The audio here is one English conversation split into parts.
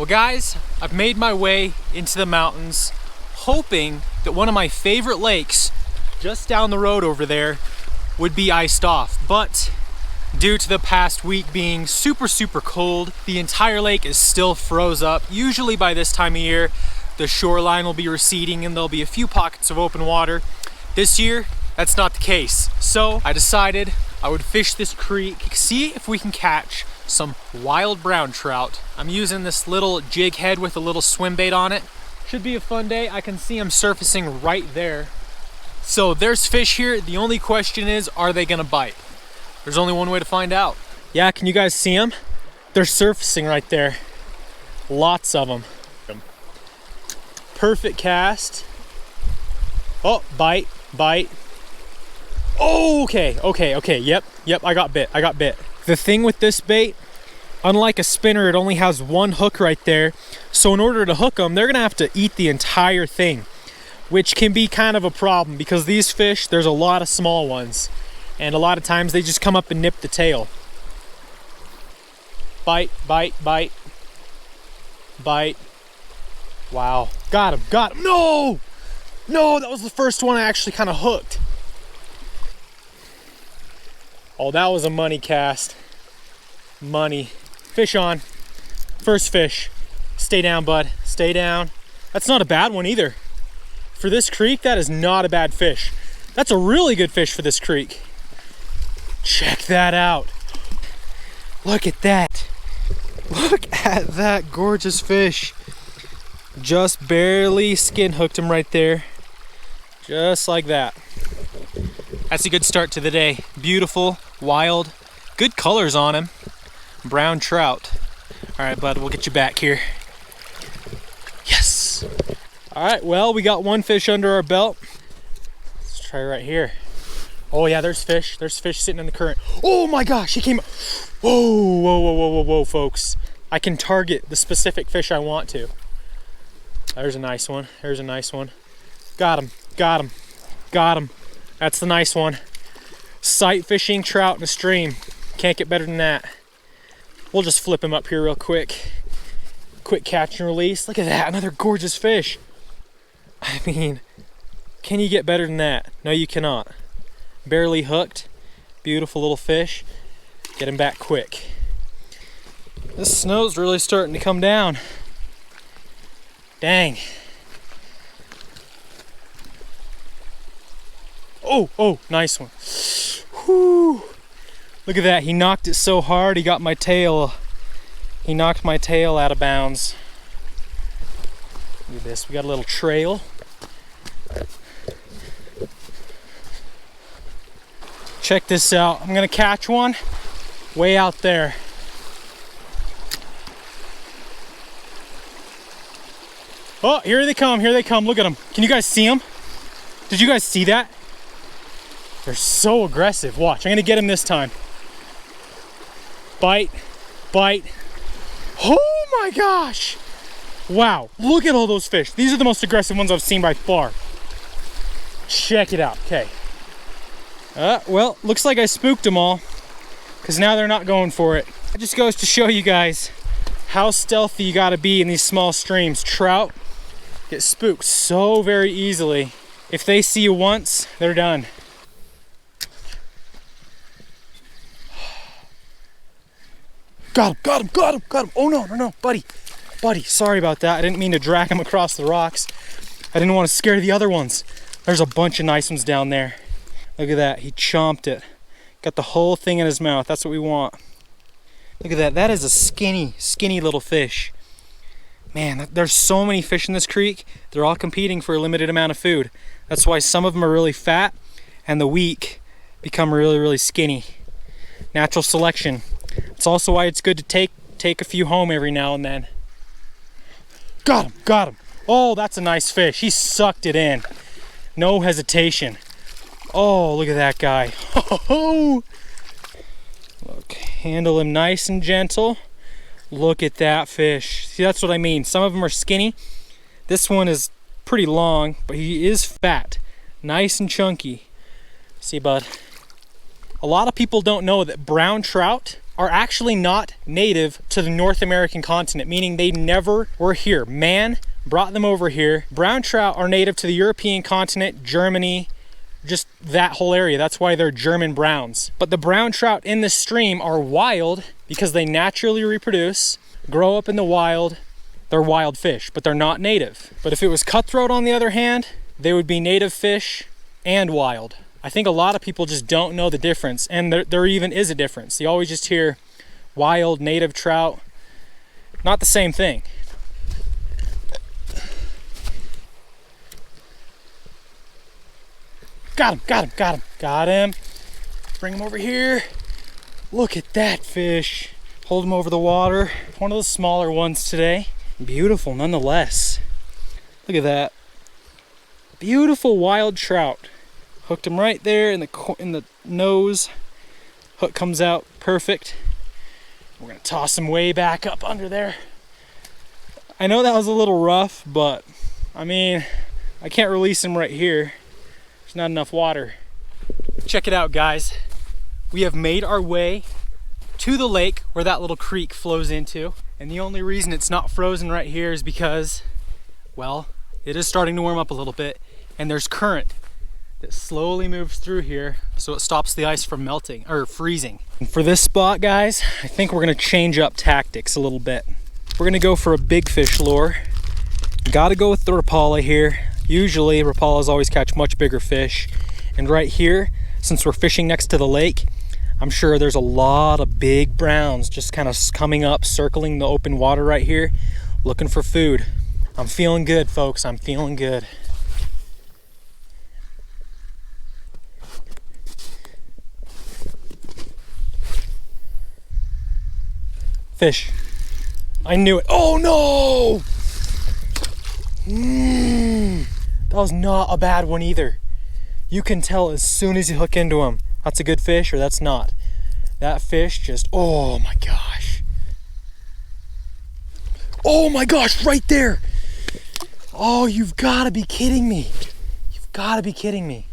Well guys, I've made my way into the mountains, hoping that one of my favorite lakes just down the road over there would be iced off. But due to the past week being super cold, the entire lake is still froze up. Usually by this time of year, the shoreline will be receding and there'll be a few pockets of open water. This year, that's not the case. So I decided I would fish this creek, see if we can catch some wild brown trout. I'm using this little jig head with a little swim bait on it. Should be a fun day. I can see them surfacing right there. So there's fish here. The only question is, are they gonna bite? There's only one way to find out. Yeah, can you guys see them? They're surfacing right there. Lots of them. Perfect cast. Oh, bite. Oh, okay. Yep, I got bit. The thing with this bait, unlike a spinner, it only has one hook right there. So in order to hook them, they're gonna have to eat the entire thing, which can be kind of a problem because these fish, there's a lot of small ones. And a lot of times they just come up and nip the tail. Bite. Wow, got him. No, that was the first one I actually kind of hooked. Oh, that was a money cast. Money. Fish on. First fish. Stay down, bud. Stay down. That's not a bad one either. For this creek, that is not a bad fish. That's a really good fish for this creek. Check that out. Look at that. Look at that gorgeous fish. Just barely skin hooked him right there. Just like that. That's a good start to the day. Beautiful, wild, good colors on him. Brown trout. All right, bud, we'll get you back here. Yes. All right, well, we got one fish under our belt. Let's try right here. Oh yeah, there's fish. There's fish sitting in the current. Oh my gosh, he came. Whoa, folks. I can target the specific fish I want to. There's a nice one. Got him. That's the nice one. Sight fishing trout in a stream. Can't get better than that. We'll just flip him up here real quick. Quick catch and release. Look at that, another gorgeous fish. I mean, can you get better than that? No, you cannot. Barely hooked. Beautiful little fish. Get him back quick. This snow's really starting to come down. Dang. Oh, nice one. Whew. Look at that, he knocked it so hard, he knocked my tail out of bounds. Look at this, we got a little trail. Check this out, I'm gonna catch one way out there. Oh, here they come, look at them. Can you guys see them? Did you guys see that? They're so aggressive. Watch, I'm gonna get him this time. Bite. Oh my gosh! Wow, look at all those fish. These are the most aggressive ones I've seen by far. Check it out, okay. Well, looks like I spooked them all, because now they're not going for it. It just goes to show you guys how stealthy you gotta be in these small streams. Trout get spooked so very easily. If they see you once, they're done. Got him. Oh no, buddy, sorry about that. I didn't mean to drag him across the rocks. I didn't want to scare the other ones. There's a bunch of nice ones down there. Look at that, he chomped it. Got the whole thing in his mouth, that's what we want. Look at that, that is a skinny little fish. Man, there's so many fish in this creek. They're all competing for a limited amount of food. That's why some of them are really fat and the weak become really skinny. Natural selection. It's also why it's good to take a few home every now and then. Got him. Oh, that's a nice fish. He sucked it in. No hesitation. Oh, look at that guy. Look, handle him nice and gentle. Look at that fish. See, that's what I mean. Some of them are skinny. This one is pretty long, but he is fat. Nice and chunky. See, bud? A lot of people don't know that brown trout are actually not native to the North American continent, meaning they never were here. Man brought them over here. Brown trout are native to the European continent, Germany, just that whole area. That's why they're German browns. But the brown trout in the stream are wild because they naturally reproduce, grow up in the wild. They're wild fish, but they're not native. But if it was cutthroat, on the other hand, they would be native fish and wild. I think a lot of people just don't know the difference, and there even is a difference. You always just hear wild, native trout. Not the same thing. Got him, got him, got him, got him. Bring him over here. Look at that fish. Hold him over the water. One of the smaller ones today. Beautiful nonetheless. Look at that. Beautiful wild trout. Hooked him right there in the nose. Hook comes out perfect. We're gonna toss him way back up under there. I know that was a little rough, but I mean, I can't release him right here. There's not enough water. Check it out, guys. We have made our way to the lake where that little creek flows into. And the only reason it's not frozen right here is because, well, it is starting to warm up a little bit, and there's current that slowly moves through here, so it stops the ice from melting or freezing. And for this spot, guys, I think we're gonna change up tactics a little bit. We're gonna go for a big fish lure. Gotta go with the Rapala here. Usually Rapalas always catch much bigger fish. And right here, since we're fishing next to the lake, I'm sure there's a lot of big browns just kind of coming up, circling the open water right here, looking for food. I'm feeling good, folks. I'm feeling good. Fish. I knew it. Oh no! That was not a bad one either. You can tell as soon as you hook into them, that's a good fish or that's not. That fish just, oh my gosh. Oh my gosh, right there. Oh, you've got to be kidding me. You've got to be kidding me.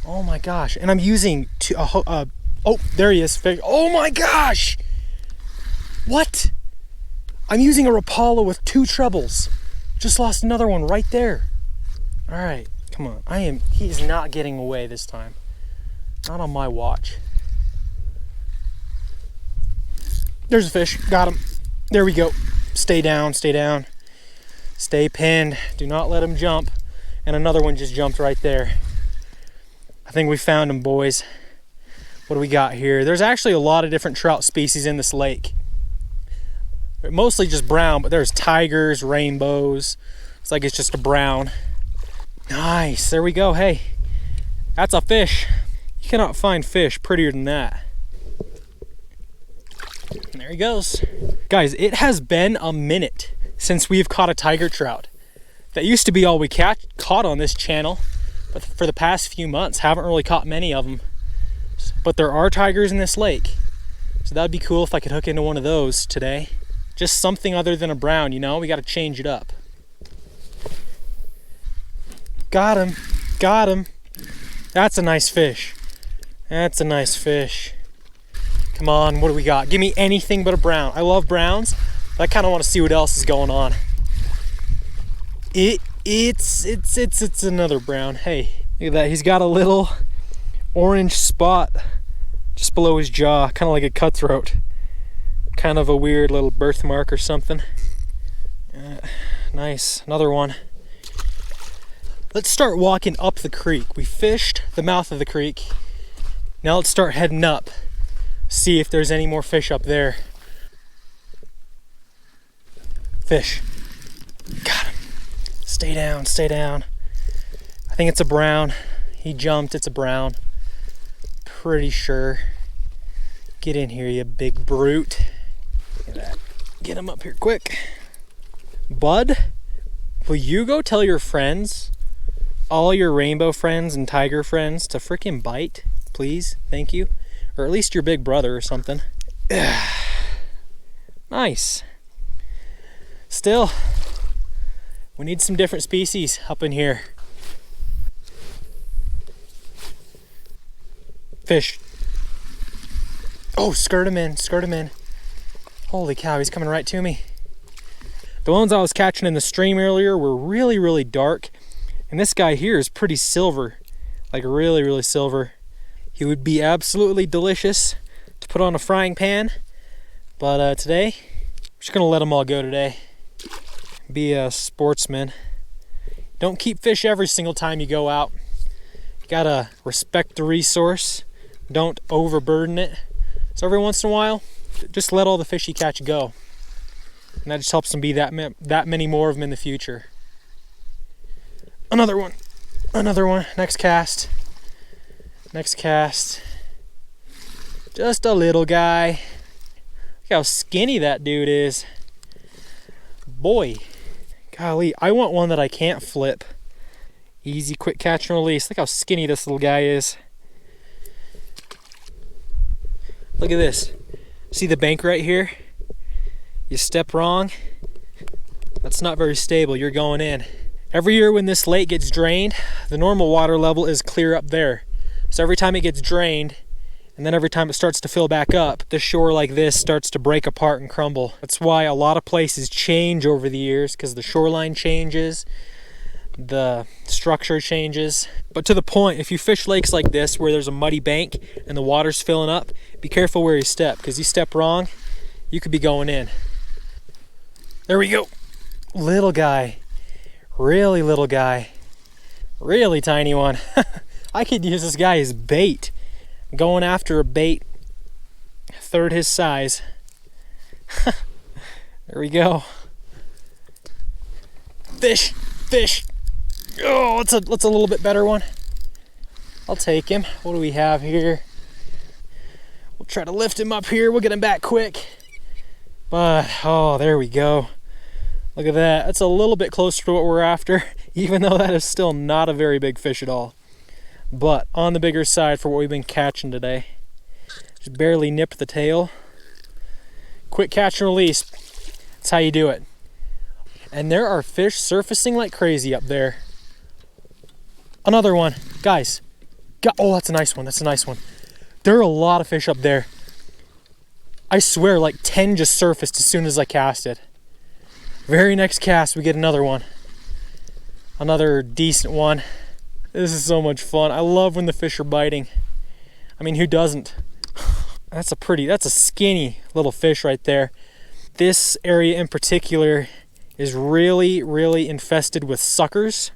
Oh my gosh. And I'm using, oh, there he is. Fish. Oh my gosh. What? I'm using a Rapala with 2 trebles. Just lost another one right there. All right, come on. He is not getting away this time. Not on my watch. There's a fish, got him. There we go. Stay down, stay down. Stay pinned, do not let him jump. And another one just jumped right there. I think we found him, boys. What do we got here? There's actually a lot of different trout species in this lake. They're mostly just brown, but there's tigers, rainbows. It's like it's just a brown. Nice, there we go. Hey, that's a fish. You cannot find fish prettier than that. And there he goes. Guys, it has been a minute since we've caught a tiger trout. That used to be all we caught on this channel, but for the past few months, haven't really caught many of them. But there are tigers in this lake, so that'd be cool if I could hook into one of those today. Just something other than a brown, you know? We gotta change it up. Got him, got him. That's a nice fish. That's a nice fish. Come on, what do we got? Give me anything but a brown. I love browns, but I kind of want to see what else is going on. It's another brown. Hey, look at that. He's got a little orange spot just below his jaw, kind of like a cutthroat. Kind of a weird little birthmark or something. Nice, another one. Let's start walking up the creek. We fished the mouth of the creek. Now let's start heading up. See if there's any more fish up there. Fish. Got him. Stay down, stay down. I think it's a brown. He jumped, it's a brown. Pretty sure. Get in here, you big brute. Look at that. Get him up here quick. Bud, will you go tell your friends, all your rainbow friends and tiger friends, to freaking bite, please? Thank you. Or at least your big brother or something. Nice. Still, we need some different species up in here. Fish. Oh, skirt him in, skirt him in. Holy cow, he's coming right to me. The ones I was catching in the stream earlier were really, really dark. And this guy here is pretty silver, like really, really silver. He would be absolutely delicious to put on a frying pan. But today, I'm just gonna let them all go today. Be a sportsman. Don't keep fish every single time you go out. You gotta respect the resource. Don't overburden it. So every once in a while, just let all the fish you catch go. And that just helps them be that many more of them in the future. Another one. Another one. Next cast. Next cast. Just a little guy. Look how skinny that dude is. Boy. Golly, I want one that I can't flip. Easy, quick catch and release. Look how skinny this little guy is. Look at this. See the bank right here? You step wrong, that's not very stable. You're going in. Every year when this lake gets drained, the normal water level is clear up there. So every time it gets drained, and then every time it starts to fill back up, the shore like this starts to break apart and crumble. That's why a lot of places change over the years, because the shoreline changes, the structure changes. But to the point, if you fish lakes like this where there's a muddy bank and the water's filling up, be careful where you step, because you step wrong, you could be going in. There we go. Little guy. Really little guy. Really tiny one. I could use this guy as bait. Going after a bait third his size. There we go. Fish, fish. Oh, let's a little bit better one. I'll take him. What do we have here? We'll try to lift him up here. We'll get him back quick. But, oh, there we go. Look at that. That's a little bit closer to what we're after, even though that is still not a very big fish at all. But on the bigger side for what we've been catching today. Just barely nipped the tail. Quick catch and release. That's how you do it. And there are fish surfacing like crazy up there. Another one. Guys. Oh, that's a nice one. That's a nice one. There are a lot of fish up there. I swear like 10 just surfaced as soon as I cast it. Very next cast we get another one. Another decent one. This is so much fun. I love when the fish are biting. I mean, who doesn't? That's a skinny little fish right there. This area in particular is really, really infested with suckers,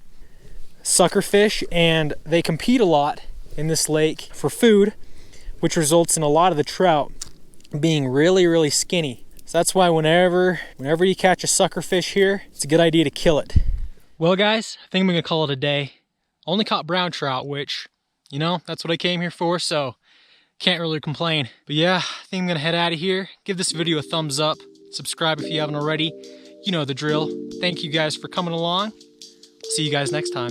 sucker fish, and they compete a lot in this lake for food, which results in a lot of the trout being really, really skinny. So that's why whenever you catch a sucker fish here, it's a good idea to kill it. Well guys, I think I'm gonna call it a day. Only caught brown trout, which, you know, that's what I came here for, so can't really complain. But yeah, I think I'm gonna head out of here. Give this video a thumbs up. Subscribe if you haven't already. You know the drill. Thank you guys for coming along. See you guys next time.